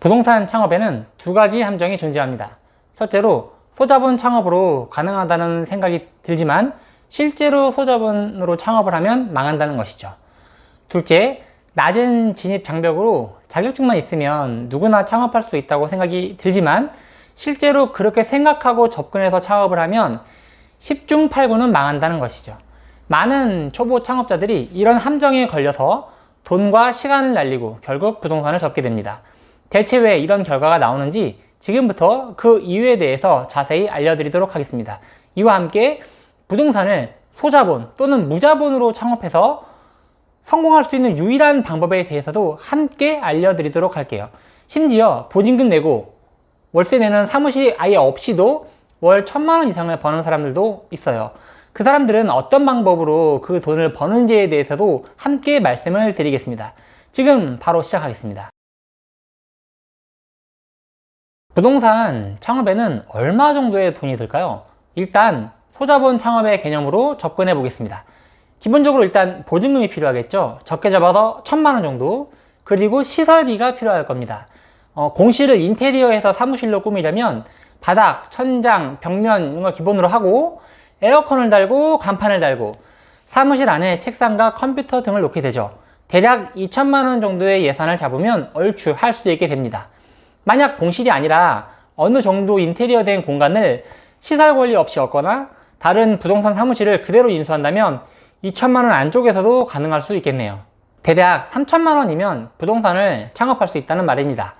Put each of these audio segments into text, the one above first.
부동산 창업에는 두 가지 함정이 존재합니다. 첫째로 소자본 창업으로 가능하다는 생각이 들지만 실제로 소자본으로 창업을 하면 망한다는 것이죠. 둘째, 낮은 진입 장벽으로 자격증만 있으면 누구나 창업할 수 있다고 생각이 들지만 실제로 그렇게 생각하고 접근해서 창업을 하면 10중 8구는 망한다는 것이죠. 많은 초보 창업자들이 이런 함정에 걸려서 돈과 시간을 날리고 결국 부동산을 접게 됩니다. 대체 왜 이런 결과가 나오는지 지금부터 그 이유에 대해서 자세히 알려드리도록 하겠습니다. 이와 함께 부동산을 소자본 또는 무자본으로 창업해서 성공할 수 있는 유일한 방법에 대해서도 함께 알려드리도록 할게요. 심지어 보증금 내고 월세 내는 사무실이 아예 없이도 월 1,000만 원 이상을 버는 사람들도 있어요. 그 사람들은 어떤 방법으로 그 돈을 버는지에 대해서도 함께 말씀을 드리겠습니다. 지금 바로 시작하겠습니다. 부동산 창업에는 얼마 정도의 돈이 들까요? 일단 소자본 창업의 개념으로 접근해 보겠습니다. 기본적으로 일단 보증금이 필요하겠죠. 적게 잡아서 1,000만 원 정도. 그리고 시설비가 필요할 겁니다. 공실을 인테리어에서 사무실로 꾸미려면 바닥, 천장, 벽면 이런 걸 기본으로 하고 에어컨을 달고 간판을 달고 사무실 안에 책상과 컴퓨터 등을 놓게 되죠. 대략 2,000만 원 정도의 예산을 잡으면 얼추 할 수 있게 됩니다. 만약 공실이 아니라 어느 정도 인테리어 된 공간을 시설 관리 없이 얻거나 다른 부동산 사무실을 그대로 인수한다면 2,000만 원 안쪽에서도 가능할 수 있겠네요. 대략 3,000만 원이면 부동산을 창업할 수 있다는 말입니다.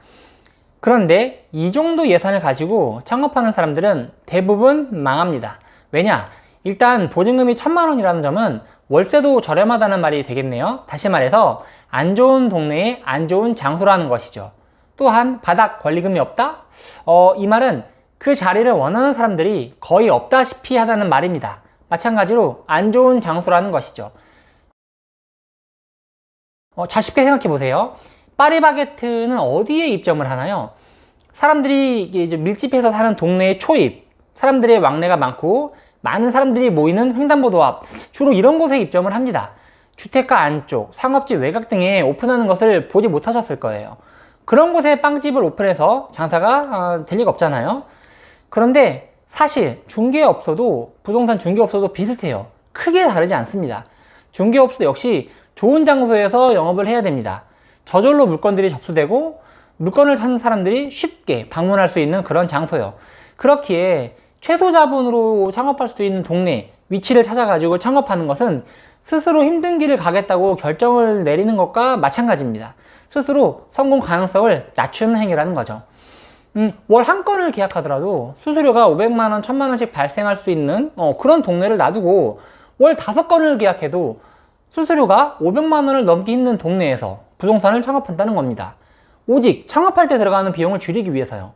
그런데 이 정도 예산을 가지고 창업하는 사람들은 대부분 망합니다. 왜냐? 일단 보증금이 1,000만 원이라는 점은 월세도 저렴하다는 말이 되겠네요. 다시 말해서 안 좋은 동네에 안 좋은 장소라는 것이죠. 또한 바닥 권리금이 없다? 이 말은 그 자리를 원하는 사람들이 거의 없다시피 하다는 말입니다. 마찬가지로 안 좋은 장소라는 것이죠. 자, 쉽게 생각해 보세요. 파리바게트는 어디에 입점을 하나요? 사람들이 이제 밀집해서 사는 동네의 초입, 사람들의 왕래가 많고 많은 사람들이 모이는 횡단보도 앞, 주로 이런 곳에 입점을 합니다. 주택가 안쪽, 상업지 외곽 등에 오픈하는 것을 보지 못하셨을 거예요. 그런 곳에 빵집을 오픈해서 장사가 될 리가 없잖아요. 그런데 사실 중개업소도 부동산 중개업소도 비슷해요. 크게 다르지 않습니다. 중개업소 역시 좋은 장소에서 영업을 해야 됩니다. 저절로 물건들이 접수되고 물건을 찾는 사람들이 쉽게 방문할 수 있는 그런 장소요. 그렇기에 최소 자본으로 창업할 수 있는 동네, 위치를 찾아가지고 창업하는 것은 스스로 힘든 길을 가겠다고 결정을 내리는 것과 마찬가지입니다. 스스로 성공 가능성을 낮추는 행위라는 거죠. 월 한 건을 계약하더라도 수수료가 500만 원, 1,000만 원씩 발생할 수 있는 그런 동네를 놔두고 월 5건을 계약해도 수수료가 500만 원을 넘기 힘든 동네에서 부동산을 창업한다는 겁니다. 오직 창업할 때 들어가는 비용을 줄이기 위해서요.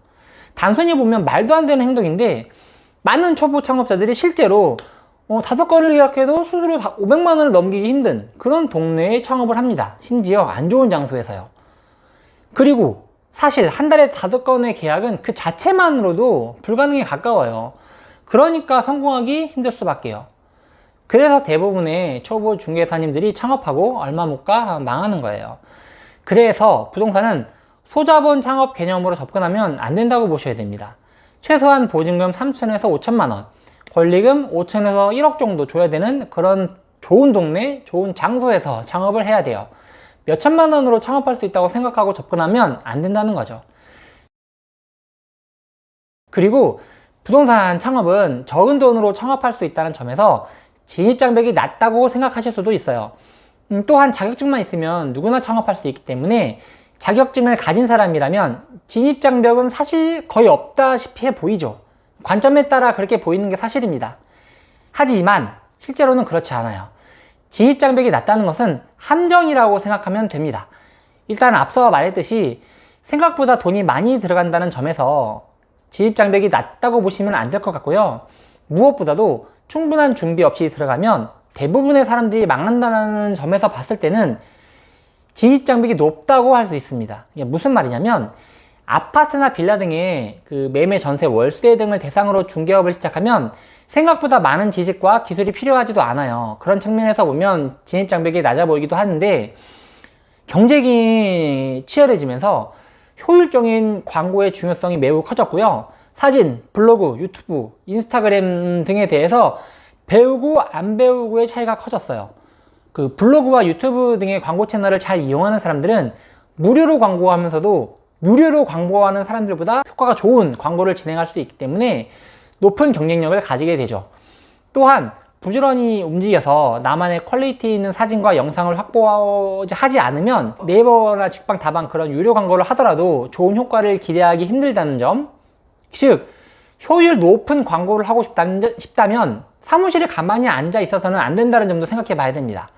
단순히 보면 말도 안 되는 행동인데 많은 초보 창업자들이 실제로 5건을 계약해도 수수료 500만 원을 넘기기 힘든 그런 동네에 창업을 합니다. 심지어 안 좋은 장소에서요. 그리고 사실 한 달에 5건의 계약은 그 자체만으로도 불가능에 가까워요. 그러니까 성공하기 힘들 수밖에요. 그래서 대부분의 초보 중개사님들이 창업하고 얼마 못 가 망하는 거예요. 그래서 부동산은 소자본 창업 개념으로 접근하면 안 된다고 보셔야 됩니다. 최소한 보증금 3천에서 5천만 원, 권리금 5천에서 1억 정도 줘야 되는 그런 좋은 동네, 좋은 장소에서 창업을 해야 돼요. 몇 천만 원으로 창업할 수 있다고 생각하고 접근하면 안 된다는 거죠. 그리고 부동산 창업은 적은 돈으로 창업할 수 있다는 점에서 진입장벽이 낮다고 생각하실 수도 있어요. 또한 자격증만 있으면 누구나 창업할 수 있기 때문에 자격증을 가진 사람이라면 진입장벽은 사실 거의 없다시피 해 보이죠. 관점에 따라 그렇게 보이는 게 사실입니다. 하지만 실제로는 그렇지 않아요. 진입장벽이 낮다는 것은 함정이라고 생각하면 됩니다. 일단 앞서 말했듯이 생각보다 돈이 많이 들어간다는 점에서 진입장벽이 낮다고 보시면 안 될 것 같고요. 무엇보다도 충분한 준비 없이 들어가면 대부분의 사람들이 망한다는 점에서 봤을 때는 진입장벽이 높다고 할 수 있습니다. 이게 무슨 말이냐면 아파트나 빌라 등의 그 매매, 전세, 월세 등을 대상으로 중개업을 시작하면 생각보다 많은 지식과 기술이 필요하지도 않아요. 그런 측면에서 보면 진입장벽이 낮아 보이기도 하는데 경쟁이 치열해지면서 효율적인 광고의 중요성이 매우 커졌고요. 사진, 블로그, 유튜브, 인스타그램 등에 대해서 배우고 안 배우고의 차이가 커졌어요. 그 블로그와 유튜브 등의 광고 채널을 잘 이용하는 사람들은 무료로 광고하면서도 유료로 광고하는 사람들보다 효과가 좋은 광고를 진행할 수 있기 때문에 높은 경쟁력을 가지게 되죠. 또한 부지런히 움직여서 나만의 퀄리티 있는 사진과 영상을 확보하지 않으면 네이버나 직방, 다방 그런 유료 광고를 하더라도 좋은 효과를 기대하기 힘들다는 점, 즉 효율 높은 광고를 하고 싶다면 사무실에 가만히 앉아 있어서는 안 된다는 점도 생각해 봐야 됩니다.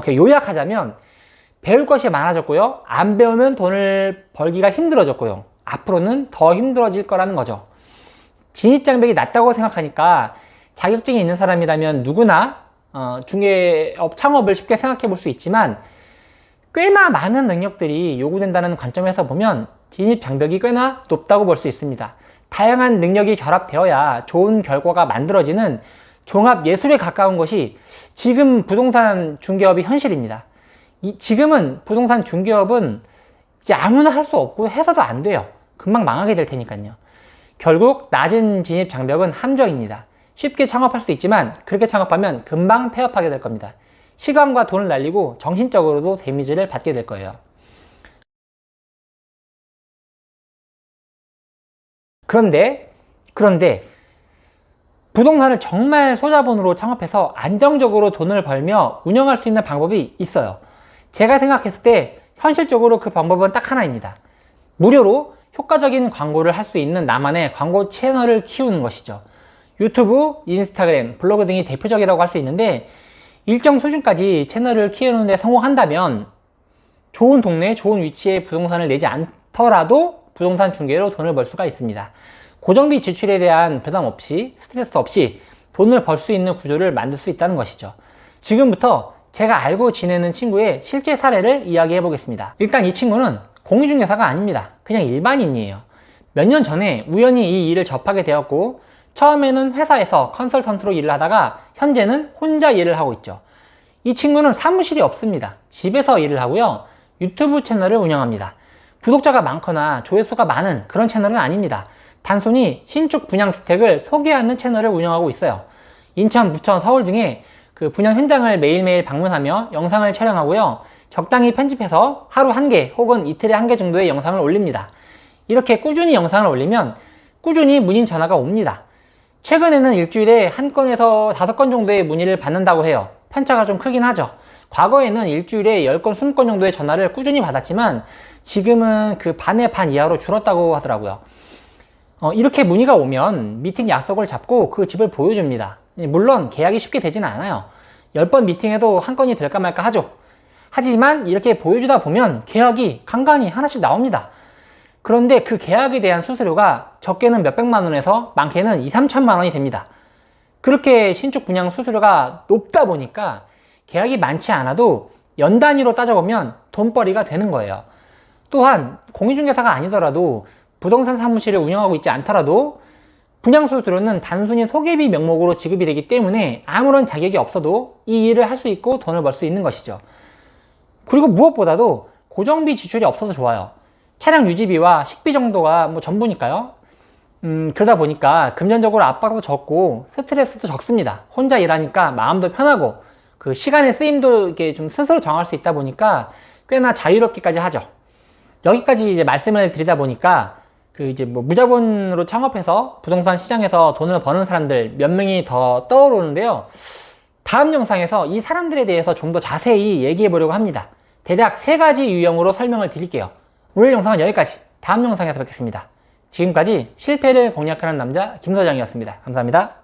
요약하자면 배울 것이 많아졌고요. 안 배우면 돈을 벌기가 힘들어졌고요. 앞으로는 더 힘들어질 거라는 거죠. 진입장벽이 낮다고 생각하니까 자격증이 있는 사람이라면 누구나 중개업 창업을 쉽게 생각해 볼 수 있지만 꽤나 많은 능력들이 요구된다는 관점에서 보면 진입장벽이 꽤나 높다고 볼 수 있습니다. 다양한 능력이 결합되어야 좋은 결과가 만들어지는 종합예술에 가까운 것이 지금 부동산 중개업이 현실입니다. 지금은 부동산 중개업은 이제 아무나 할 수 없고 해서도 안 돼요. 금방 망하게 될 테니까요. 결국 낮은 진입 장벽은 함정입니다. 쉽게 창업할 수 있지만 그렇게 창업하면 금방 폐업하게 될 겁니다. 시간과 돈을 날리고 정신적으로도 데미지를 받게 될 거예요. 그런데 부동산을 정말 소자본으로 창업해서 안정적으로 돈을 벌며 운영할 수 있는 방법이 있어요. 제가 생각했을 때 현실적으로 그 방법은 딱 하나입니다. 무료로 효과적인 광고를 할 수 있는 나만의 광고 채널을 키우는 것이죠. 유튜브, 인스타그램, 블로그 등이 대표적이라고 할 수 있는데 일정 수준까지 채널을 키우는 데 성공한다면 좋은 동네에 좋은 위치에 부동산을 내지 않더라도 부동산 중개로 돈을 벌 수가 있습니다. 고정비 지출에 대한 부담 없이, 스트레스 없이 돈을 벌 수 있는 구조를 만들 수 있다는 것이죠. 지금부터 제가 알고 지내는 친구의 실제 사례를 이야기해 보겠습니다. 일단 이 친구는 공인중개사가 아닙니다. 그냥 일반인이에요. 몇 년 전에 우연히 이 일을 접하게 되었고 처음에는 회사에서 컨설턴트로 일을 하다가 현재는 혼자 일을 하고 있죠. 이 친구는 사무실이 없습니다. 집에서 일을 하고요. 유튜브 채널을 운영합니다. 구독자가 많거나 조회수가 많은 그런 채널은 아닙니다. 단순히 신축 분양주택을 소개하는 채널을 운영하고 있어요. 인천, 부천, 서울 등의 그 분양 현장을 매일매일 방문하며 영상을 촬영하고요. 적당히 편집해서 하루 1개 혹은 이틀에 1개 정도의 영상을 올립니다. 이렇게 꾸준히 영상을 올리면 꾸준히 문의 전화가 옵니다. 최근에는 일주일에 1건에서 5건 정도의 문의를 받는다고 해요. 편차가 좀 크긴 하죠. 과거에는 일주일에 10건, 20건 정도의 전화를 꾸준히 받았지만 지금은 그 반의 반 이하로 줄었다고 하더라고요. 이렇게 문의가 오면 미팅 약속을 잡고 그 집을 보여줍니다. 물론 계약이 쉽게 되지는 않아요. 10번 미팅해도 한 건이 될까 말까 하죠. 하지만 이렇게 보여주다 보면 계약이 간간히 하나씩 나옵니다. 그런데 그 계약에 대한 수수료가 적게는 몇백만 원에서 많게는 2, 3천만 원이 됩니다. 그렇게 신축 분양 수수료가 높다 보니까 계약이 많지 않아도 연 단위로 따져보면 돈벌이가 되는 거예요. 또한 공인중개사가 아니더라도 부동산 사무실을 운영하고 있지 않더라도 분양 수수료는 단순히 소개비 명목으로 지급이 되기 때문에 아무런 자격이 없어도 이 일을 할 수 있고 돈을 벌 수 있는 것이죠. 그리고 무엇보다도 고정비 지출이 없어서 좋아요. 차량 유지비와 식비 정도가 뭐 전부니까요. 그러다 보니까 금전적으로 압박도 적고 스트레스도 적습니다. 혼자 일하니까 마음도 편하고 그 시간의 쓰임도 이렇게 좀 스스로 정할 수 있다 보니까 꽤나 자유롭기까지 하죠. 여기까지 이제 말씀을 드리다 보니까 그 이제 뭐 무자본으로 창업해서 부동산 시장에서 돈을 버는 사람들 몇 명이 더 떠오르는데요. 다음 영상에서 이 사람들에 대해서 좀 더 자세히 얘기해 보려고 합니다. 대략 3가지 유형으로 설명을 드릴게요. 오늘 영상은 여기까지. 다음 영상에서 뵙겠습니다. 지금까지 실패를 공략하는 남자 김소장이었습니다. 감사합니다.